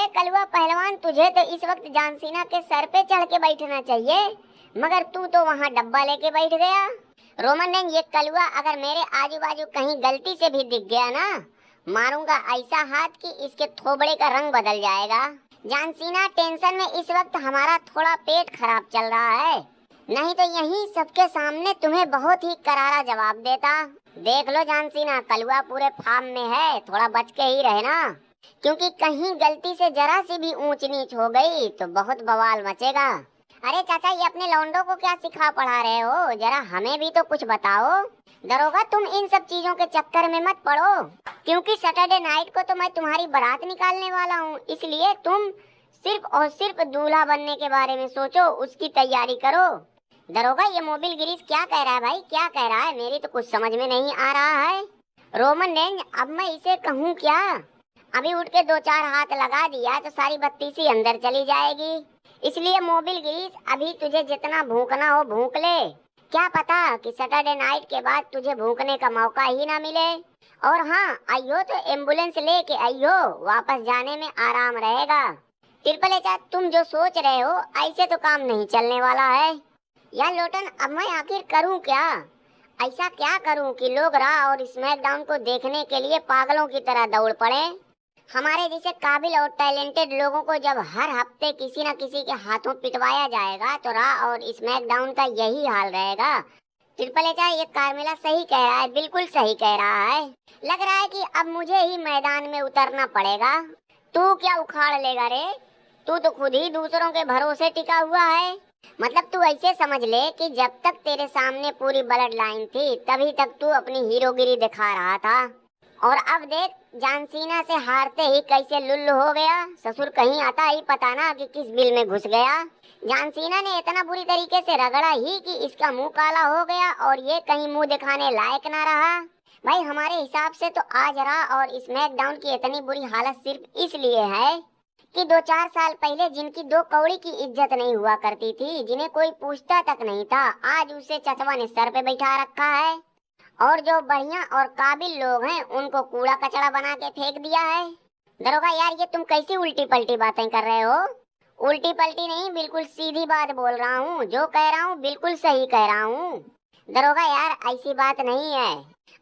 कलवा पहलवान, तुझे तो इस वक्त जानसीना के सर पे चढ़ के बैठना चाहिए, मगर तू तो वहाँ डब्बा लेके बैठ गया। रोमन रेंज, ये कलवा अगर मेरे आजू बाजू कहीं गलती से भी दिख गया ना, मारूंगा ऐसा हाथ कि इसके थोबड़े का रंग बदल जाएगा। जानसीना, टेंशन में इस वक्त हमारा थोड़ा पेट खराब चल रहा है, नहीं तो यहीं सबके सामने तुम्हें बहुत ही करारा जवाब देता। देख लो जानसीना, कलवा पूरे फार्म में है, थोड़ा बच के ही रहना, क्योंकि कहीं गलती से जरा सी भी ऊंच नीच हो गई तो बहुत बवाल मचेगा। अरे चाचा, ये अपने लौंडों को क्या सिखा पढ़ा रहे हो, जरा हमें भी तो कुछ बताओ। दरोगा, तुम इन सब चीजों के चक्कर में मत पड़ो, क्योंकि सैटरडे नाइट को तो मैं तुम्हारी बारात निकालने वाला हूँ, इसलिए तुम सिर्फ और सिर्फ दूल्हा बनने के बारे में सोचो, उसकी तैयारी करो। दरोगा, ये मोबिल गिरीश क्या कह रहा है भाई, क्या कह रहा है, मेरी तो कुछ समझ में नहीं आ रहा है। रोमन रेंज, अब मैं इसे कहूँ क्या, अभी उठ के 2-4 हाथ लगा दिया तो सारी बत्ती सी अंदर चली जाएगी, इसलिए मोबिल गिरीश अभी तुझे जितना भूखना हो भूख ले, क्या पता कि सैटरडे नाइट के बाद तुझे भूखने का मौका ही ना मिले। और हाँ, आइयो तो एम्बुलेंस लेके आइयो, वापस जाने में आराम रहेगा। ट्रिपल एच, तुम जो सोच रहे हो ऐसे तो काम नहीं चलने वाला है। यार लोटन, अब मैं आखिर करूं क्या, ऐसा क्या करूं कि लोग रॉ और स्मैकडाउन को देखने के लिए पागलों की तरह दौड़ पड़े। हमारे जैसे काबिल और टैलेंटेड लोगों को जब हर हफ्ते किसी न किसी के हाथों पिटवाया जाएगा तो रॉ और स्मैकडाउन का यही हाल रहेगा। ट्रिपल एच, ये कार्मेला सही कह रहा है, बिल्कुल सही कह रहा है। लग रहा है कि अब मुझे ही मैदान में उतरना पड़ेगा। तू क्या उखाड़ लेगा रे, तू तो खुद ही दूसरों के भरोसे टिका हुआ है। मतलब तू ऐसे समझ ले कि जब तक तेरे सामने पूरी ब्लड लाइन थी तभी तक तू अपनी हीरोगिरी दिखा रहा था, और अब देख जानसीना से हारते ही कैसे लुल्लु हो गया। ससुर कहीं आता ही पता ना कि किस बिल में घुस गया। जानसीना ने इतना बुरी तरीके से रगड़ा ही कि इसका मुंह काला हो गया और ये कहीं मुंह दिखाने लायक ना रहा। भाई हमारे हिसाब से तो आज रॉ और स्मैकडाउन की इतनी बुरी हालत सिर्फ इसलिए है कि 2-4 साल पहले जिनकी 2 कौड़ी की इज्जत नहीं हुआ करती थी, जिन्हें कोई पूछता तक नहीं था, आज उसे चचवा ने सर पे बैठा रखा है, और जो बढ़िया और काबिल लोग हैं उनको कूड़ा कचड़ा बना के फेंक दिया है। दरोगा यार, ये तुम कैसी उल्टी पलटी बातें कर रहे हो। उल्टी पलटी नहीं, बिल्कुल सीधी बात बोल रहा हूँ, जो कह रहा हूँ बिल्कुल सही कह रहा हूँ। दरोगा यार, ऐसी बात नहीं है।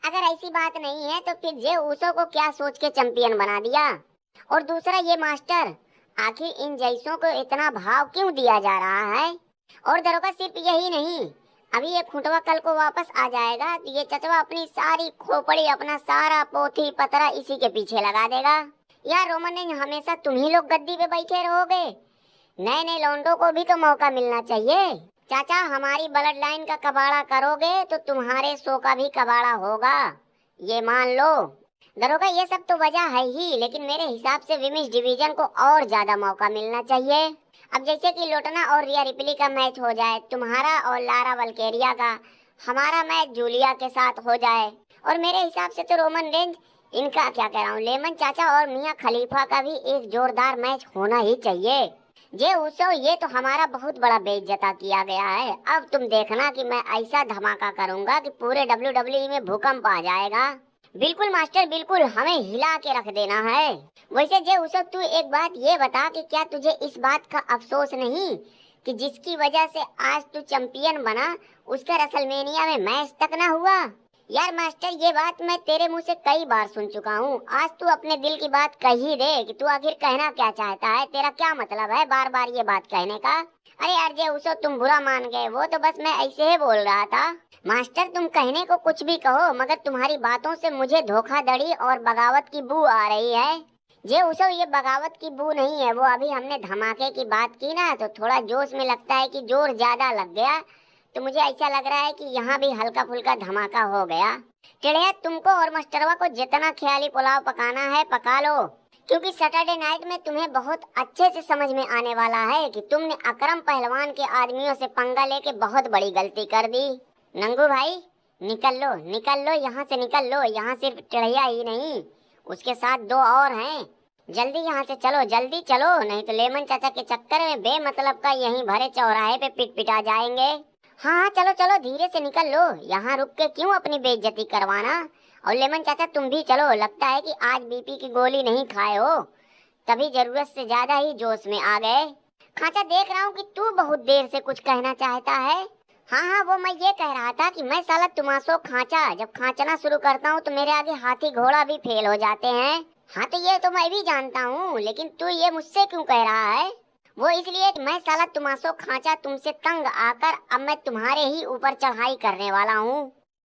अगर ऐसी बात नहीं है तो फिर जे उसो को क्या सोच के चैंपियन बना दिया, और दूसरा ये मास्टर, आखिर इन जैसों को इतना भाव क्यों दिया जा रहा है। और दरोगा सिर्फ यही नहीं, अभी ये खुंटवा कल को वापस आ जाएगा तो ये चचवा अपनी सारी खोपड़ी, अपना सारा पोथी पतरा इसी के पीछे लगा देगा। यार रोमन ने, हमेशा तुम ही लोग गद्दी पे बैठे रहोगे, नए नए लौंडों को भी तो मौका मिलना चाहिए। चाचा, हमारी ब्लड लाइन का कबाड़ा करोगे तो तुम्हारे शो का भी कबाड़ा होगा, ये मान लो। दरोगा, ये सब तो वजह है ही, लेकिन मेरे हिसाब से विमेंस डिवीजन को और ज्यादा मौका मिलना चाहिए। अब जैसे कि लोटना और रिया रिप्ली का मैच हो जाए, तुम्हारा और लारा वल्केरिया का, हमारा मैच जूलिया के साथ हो जाए, और मेरे हिसाब से तो रोमन रेंज, इनका क्या कह रहा हूँ, लेमन चाचा और मियाँ खलीफा का भी एक जोरदार मैच होना ही चाहिए। जे उसो, ये तो हमारा बहुत बड़ा बेइज्जता किया गया है। अब तुम देखना कि मैं ऐसा धमाका करूंगा कि पूरे WWE में भूकंप आ जाएगा। बिल्कुल मास्टर, बिल्कुल, हमें हिला के रख देना है। वैसे जे उसो, तू एक बात ये बता कि क्या तुझे इस बात का अफसोस नहीं कि जिसकी वजह से आज तू चैंपियन बना उसका रेसलमेनिया में मैच तक ना हुआ। यार मास्टर, ये बात मैं तेरे मुंह से कई बार सुन चुका हूँ, आज तू अपने दिल की बात कह ही दे कि तू आखिर कहना क्या चाहता है, तेरा क्या मतलब है बार बार ये बात कहने का। अरे यार जे उसो, तुम बुरा मान गए, वो तो बस मैं ऐसे ही बोल रहा था। मास्टर, तुम कहने को कुछ भी कहो, मगर तुम्हारी बातों से मुझे धोखाधड़ी और बगावत की बू आ रही है। जे उसो, ये बगावत की बू नहीं है, वो अभी हमने धमाके की बात की ना तो थोड़ा जोश में लगता है कि जोर ज्यादा लग गया, तो मुझे ऐसा लग रहा है कि यहाँ भी हल्का फुल्का धमाका हो गया। टेढ़िया, तुमको और मास्टरवा को जितना ख्याली पुलाव पकाना है पका लो, क्योंकि सैटरडे नाइट में तुम्हें बहुत अच्छे से समझ में आने वाला है कि तुमने अकरम पहलवान के आदमियों से पंगा लेके बहुत बड़ी गलती कर दी। नंगू भाई, निकल लो यहाँ से, निकल लो। यहाँ सिर्फ टेढ़िया ही नहीं, उसके साथ 2 और हैं। जल्दी यहाँ से चलो, जल्दी चलो, नहीं तो लेमन चाचा के चक्कर में बेमतलब का यहीं भरे चौराहे पे पिट पिटा जाएंगे। हाँ चलो चलो, धीरे से निकल लो, यहाँ रुक के क्यों अपनी बेइज्जती करवाना। और लेमन चाचा तुम भी चलो, लगता है कि आज बीपी की गोली नहीं खाए हो, तभी जरूरत से ज्यादा ही जोश में आ गए। खांचा, देख रहा हूँ कि तू बहुत देर से कुछ कहना चाहता है। हाँ हाँ, वो मैं ये कह रहा था कि मैं साला तुमासो खांचा जब खांचना शुरू करता हूँ तो मेरे आगे हाथी घोड़ा भी फेल हो जाते हैं। हाँ तो ये तो मैं भी जानता हूँ, लेकिन तू ये मुझसे क्यों कह रहा है? वो इसलिए कि मैं साला तुमासो खांचा तुमसे तंग आकर अब मैं तुम्हारे ही ऊपर चढ़ाई करने वाला हूँ।